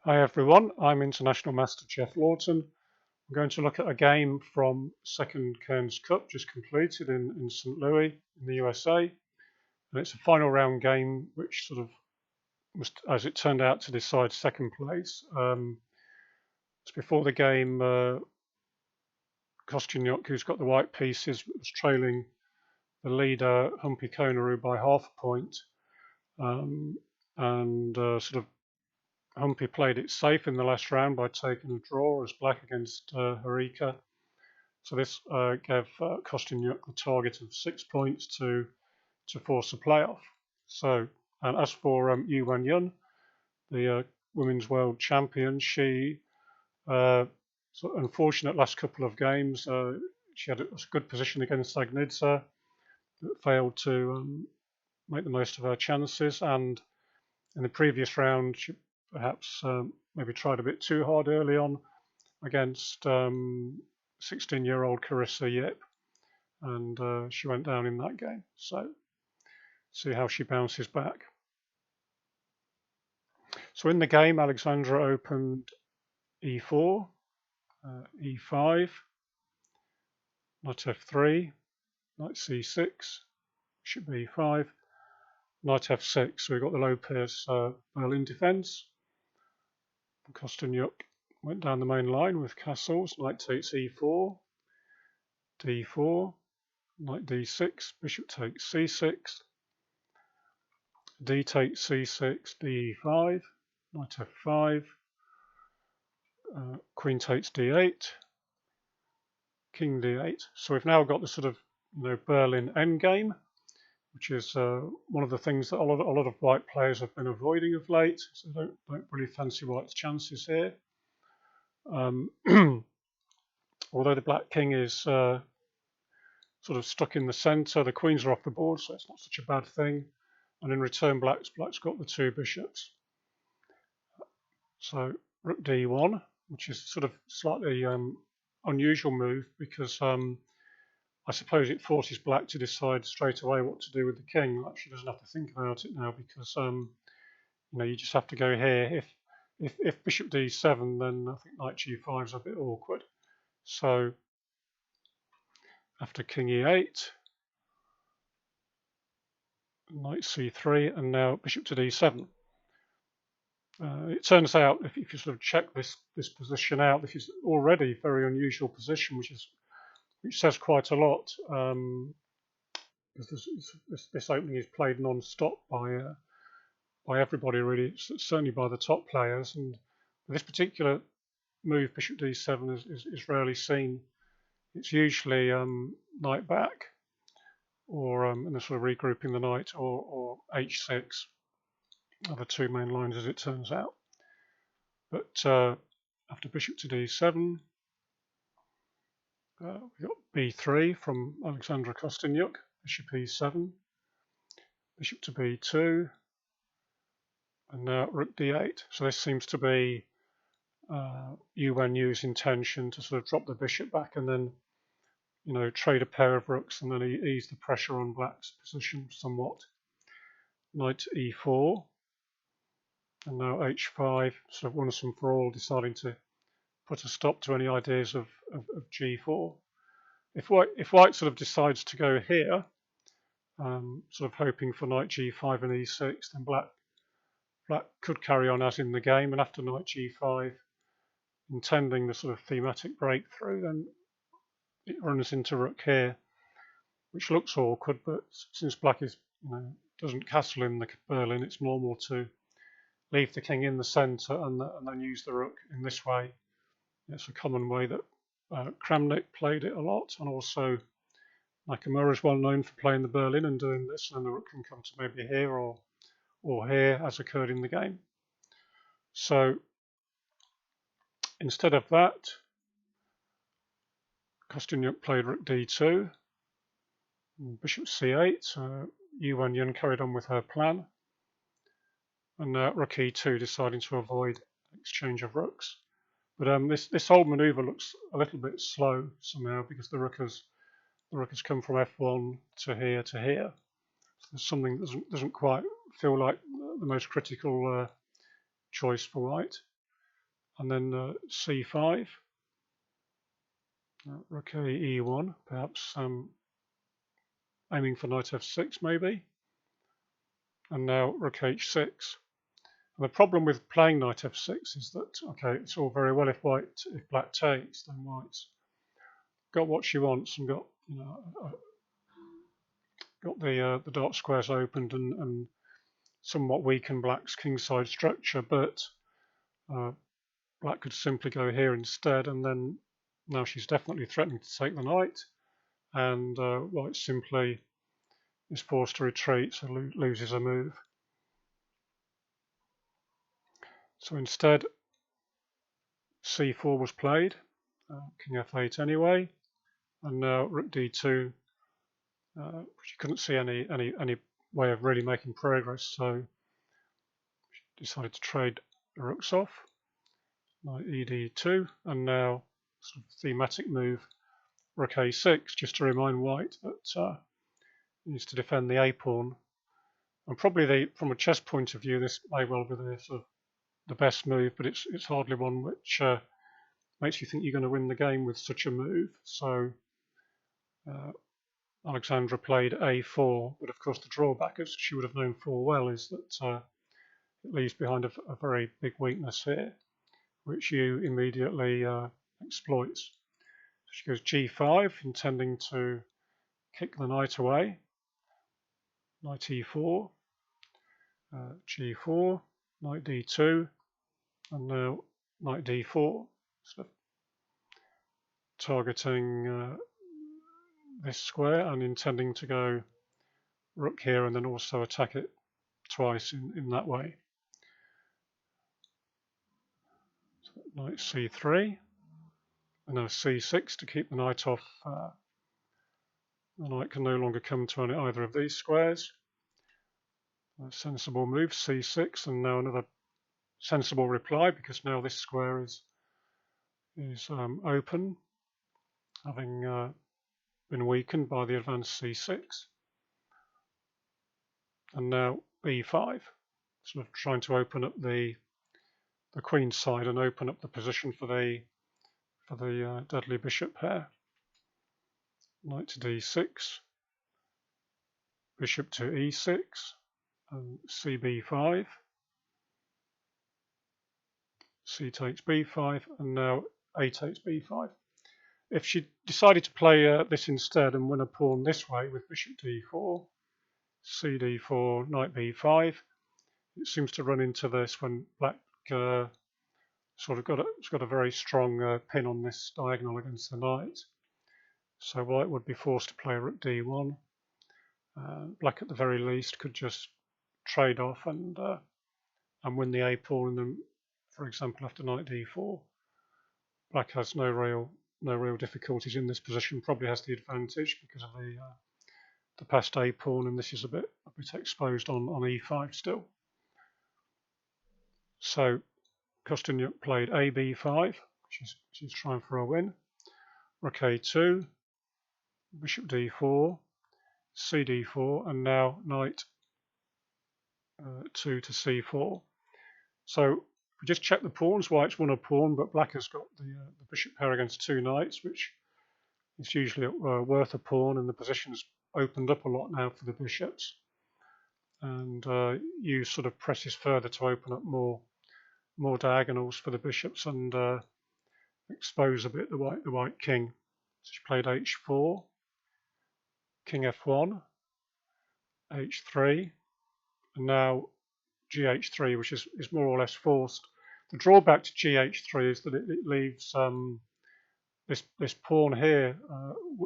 Hi everyone, I'm International Master Jeff Lawton. I'm going to look at a game from second Cairns Cup just completed in St. Louis in the USA. And it's a final round game which sort of was, as it turned out, to decide second place. It's before the game, Kosteniuk, who's got the white pieces, was trailing the leader Humpy Konaru by half a point. Sort of Humpy played it safe in the last round by taking a draw as black against Harika. So this gave Kosteniuk the target of 6 points to force a playoff. So, and as for Wenjun, the women's world champion, she so unfortunate last couple of games. She had a good position against Agnidza, but failed to make the most of her chances. And in the previous round, she perhaps maybe tried a bit too hard early on against 16-year-old Carissa Yip, and she went down in that game. So see how she bounces back. So in the game, Alexandra opened e4, e5, knight f3, knight c6, bishop b5, knight f6. So we've got the low pierce Berlin defense. Kosteniuk went down the main line with castles. Knight takes e4, d4, knight d6, bishop takes c6, d takes c6, d5, knight f5, queen takes d8, king d8. So we've now got the sort of Berlin endgame, which is one of the things that a lot of white players have been avoiding of late. So don't really fancy white's chances here. Although the black king is sort of stuck in the centre, the queens are off the board, so it's not such a bad thing. And in return, black's got the two bishops. So rook d1, which is sort of slightly unusual move because I suppose it forces black to decide straight away what to do with the king. Like, she doesn't have to think about it now because you just have to go here. If bishop d7, then I think knight g5 is a bit awkward. So after king e8, knight c3, and now bishop to d7. It turns out, if you sort of check this position out, this is already a very unusual position, which says quite a lot. Because this opening is played non-stop by everybody, really, certainly by the top players. And this particular move, bishop d7, is rarely seen. It's usually knight back, or and sort of regrouping the knight, or h6 are the two main lines, as it turns out. But after bishop to d7, we've got b3 from Alexandra Kosteniuk, bishop e7, bishop to b2, and now rook d8. So this seems to be Wenju's intention to sort of drop the bishop back and then, trade a pair of rooks and then ease the pressure on black's position somewhat. Knight e4, and now h5, sort of once and for all deciding to put a stop to any ideas of g4. If white sort of decides to go here, sort of hoping for knight g5 and e6, then black could carry on as in the game, and after knight g5, intending the sort of thematic breakthrough, then it runs into rook here, which looks awkward, but since black is doesn't castle in the Berlin, it's normal to leave the king in the centre and then use the rook in this way. It's a common way that Kramnik played it a lot, and also Nakamura is well known for playing the Berlin and doing this, and the rook can come to maybe here or here, as occurred in the game. So instead of that, Kosteniuk played rook d2, bishop c8. Wenjun carried on with her plan, and rook e2, deciding to avoid exchange of rooks. But this whole manoeuvre looks a little bit slow somehow because the rook has come from f1 to here to here. So there's something that doesn't quite feel like the most critical choice for white. and then c5, rook a e1, perhaps aiming for knight f6 maybe, and now rook h6. And the problem with playing knight f6 is that, okay, it's all very well if black takes, then white's got what she wants and got, you know, got the dark squares opened and somewhat weaken black's kingside structure, but black could simply go here instead, and then now she's definitely threatening to take the knight, and white simply is forced to retreat, so loses a move. So instead, c4 was played, king f8 anyway, and now rook d2. She couldn't see any way of really making progress, so she decided to trade the rooks off. Knight ed2, and now sort of thematic move, rook a6, just to remind white that he needs to defend the a pawn. And probably from a chess point of view, this may well be the best move, but it's hardly one which makes you think you're going to win the game with such a move. So Alexandra played a4, but of course the drawback, as she would have known full well, is that it leaves behind a very big weakness here, which you immediately exploits. So she goes g5, intending to kick the knight away. Knight e4, g4, knight d2, and now knight d4. So targeting this square and intending to go rook here and then also attack it twice in that way. So knight c3, and now c6 to keep the knight off. The knight can no longer come to either of these squares. A sensible move, c6, and now another sensible reply, because now this square is open, having been weakened by the advanced c6. And now b5, sort of trying to open up the queen's side and open up the position for the deadly bishop pair. Knight to d6, bishop to e6, and cb5, c takes b5, and now a takes b5. If she decided to play this instead and win a pawn this way with bishop d4, cd4, knight b5, it seems to run into this when black sort of got a very strong pin on this diagonal against the knight. So white would be forced to play rook d1. Black at the very least could just trade off and win the a pawn, and then, for example, after knight d4, black has no real difficulties in this position. Probably has the advantage because of the passed a pawn, and this is a bit exposed on e5 still. So Kosteniuk played a b5. She's trying for a win. Rook a2, bishop d4, cd4, and now knight 2 to c4. So we just check the pawns. White's won a pawn, but black has got the bishop pair against two knights, which is usually worth a pawn, and the position's opened up a lot now for the bishops. And use sort of presses further to open up more diagonals for the bishops and expose a bit the white king. So she played h4, king f1, h3, and now gh3, which is more or less forced. The drawback to gh3 is that it leaves this pawn here.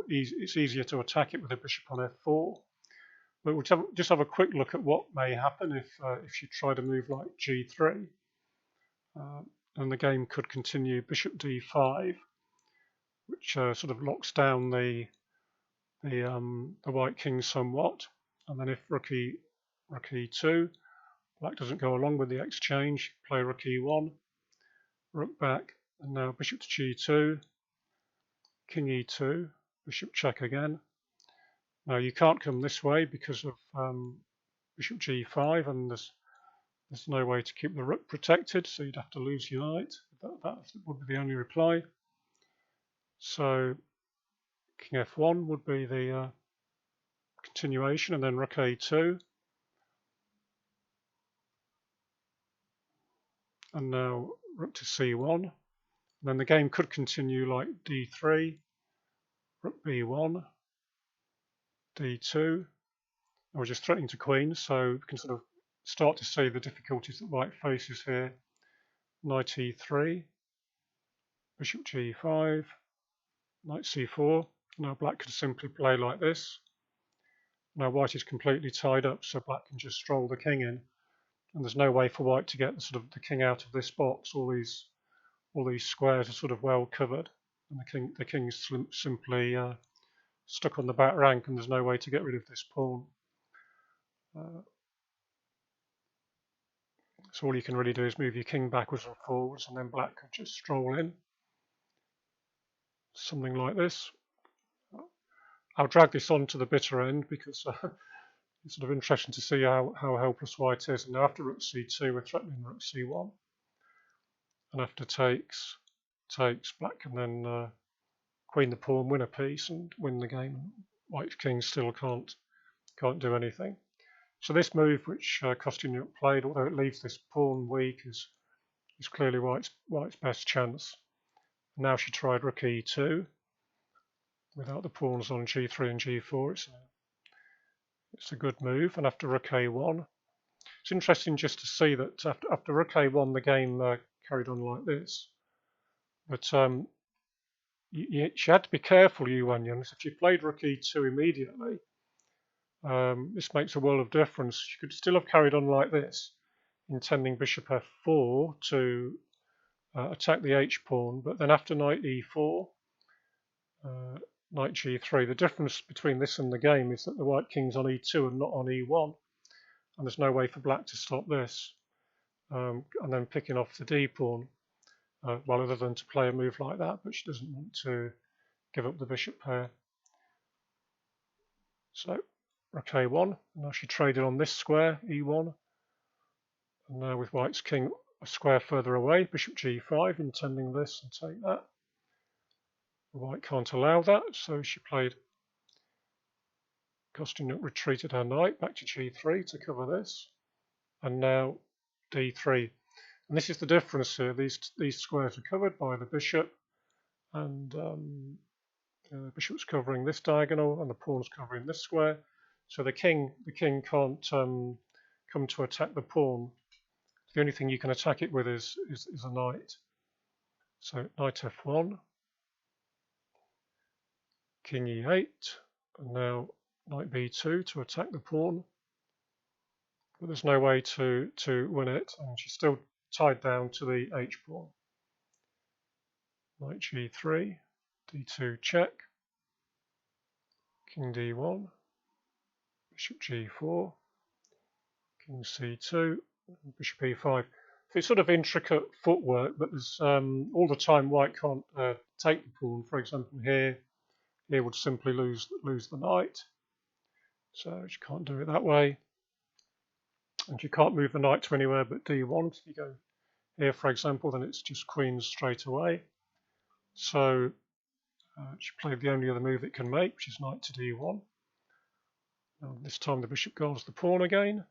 It's easier to attack it with a bishop on f4. But we'll just have a quick look at what may happen if you try to move like g3. And the game could continue bishop d5, which sort of locks down the white king somewhat. And then if rook e2, black doesn't go along with the exchange, play rook e1, rook back, and now bishop to g2, king e2, bishop check again. Now you can't come this way because of bishop g5, and there's no way to keep the rook protected, so you'd have to lose your knight. That would be the only reply. So king f1 would be the continuation, and then rook a2. And now rook to c1. And then the game could continue like d3, rook b1, d2. We're just threatening to queen, so we can sort of start to see the difficulties that white faces here. Knight e3, bishop g5, knight c4. Now black could simply play like this. Now white is completely tied up, so black can just stroll the king in, and there's no way for white to get the king out of this box. All these squares are sort of well covered, and the king's simply stuck on the back rank, and there's no way to get rid of this pawn. So all you can really do is move your king backwards and forwards, and then black could just stroll in. Something like this. I'll drag this on to the bitter end because it's sort of interesting to see how helpless white is. And now after rook c2, we're threatening rook c1. And after takes, black can then queen the pawn, win a piece, and win the game. White's king still can't do anything. So this move, which Kosteniuk played, although it leaves this pawn weak, is clearly white's best chance. Now she tried rook e2 without the pawns on g3 and g4. It's a good move. And after rook a1, it's interesting just to see that after rook a1, the game carried on like this. But she had to be careful, you Wenjun. If she played rook e2 immediately, this makes a world of difference. She could still have carried on like this, intending bishop f4 to attack the h-pawn, but then after knight e4, knight g3, the difference between this and the game is that the white king's on e2 and not on e1, and there's no way for black to stop this, and then picking off the d-pawn, well, other than to play a move like that, but she doesn't want to give up the bishop pair. So rook a1, now she traded on this square, e1, and now with white's king a square further away, bishop g5, intending this and take that. White can't allow that, so she played. Kosteniuk retreated her knight back to g3 to cover this, and now d3. And this is the difference here. These squares are covered by the bishop, and the bishop's covering this diagonal, and the pawn's covering this square. So the king can't come to attack the pawn. The only thing you can attack it with is a knight. So knight f1, king e8, and now knight b2 to attack the pawn. But there's no way to win it, and she's still tied down to the h-pawn. Knight g3, d2 check, king d1, bishop g4, king c2, bishop e5. It's sort of intricate footwork, but there's all the time white can't take the pawn. For example, here would simply lose the knight, so she can't do it that way. And you can't move the knight to anywhere but d1. If you go here, for example, then it's just queens straight away. So she played the only other move it can make, which is knight to d1. Now, this time the bishop guards the pawn again.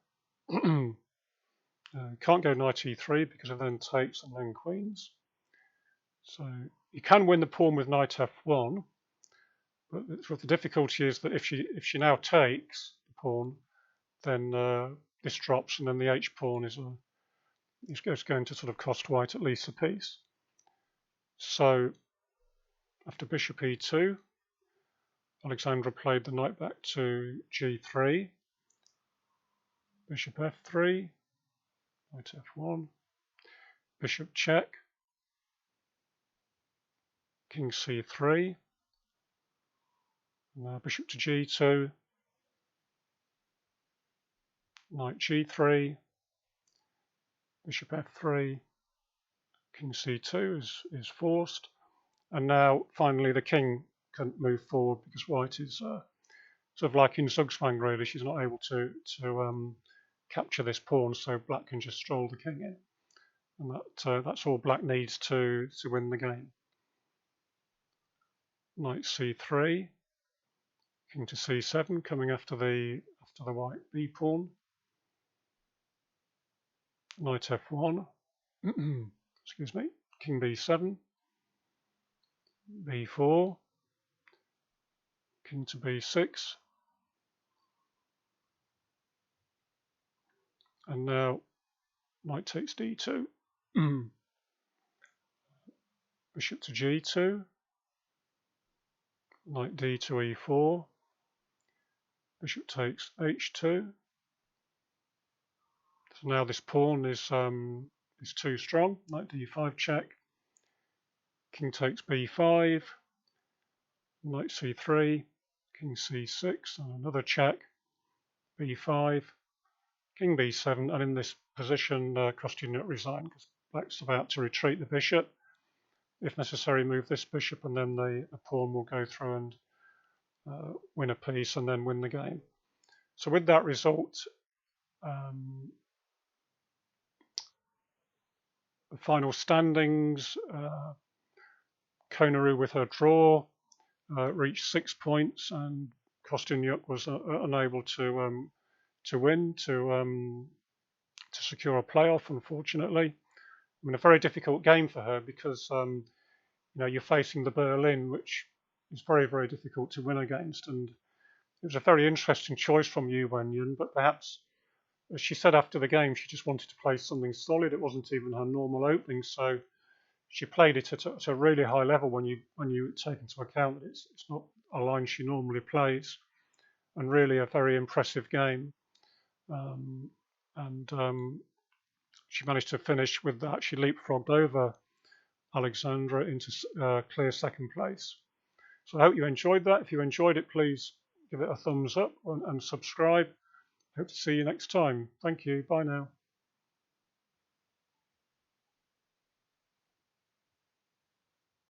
Can't go knight e3 because it then takes and then queens. So you can win the pawn with knight f1, but the difficulty is that if she now takes the pawn, then this drops, and then the h-pawn is going to sort of cost white at least a piece. So after bishop e2, Alexandra played the knight back to g3, bishop f3, knight f1, bishop check, king c3, now bishop to g2, knight g3, bishop f3, king c2 is forced, and now finally the king can't move forward because white is sort of like in Zugzwang really. She's not able to capture this pawn, so black can just stroll the king in. and that's all black needs to win the game. Knight c3, king to c7, coming after the white b pawn. Knight f1, excuse me, king b7, b4, king to b6, and now knight takes d2, bishop to g2, knight d to e4, bishop takes h2. So now this pawn is too strong. Knight d5 check, king takes b5, knight c3, king c6, and another check, b5, king b7, and in this position Kosteniuk resigned because black's about to retreat the bishop. If necessary, move this bishop, and then the pawn will go through and win a piece and then win the game. So with that result, the final standings, Konaru with her draw reached 6 points, and Kosteniuk was unable to win, to secure a playoff, unfortunately. I mean, a very difficult game for her because you know, you're facing the Berlin, which is very, very difficult to win against, and it was a very interesting choice from you, Wenjun, but perhaps, as she said after the game, she just wanted to play something solid. It wasn't even her normal opening, so she played it at a really high level when you take into account that it's not a line she normally plays, and really a very impressive game. She managed to finish with that. She leapfrogged over Alexandra into clear second place. So I hope you enjoyed that. If you enjoyed it, please give it a thumbs up and subscribe. Hope to see you next time. Thank you. Bye now.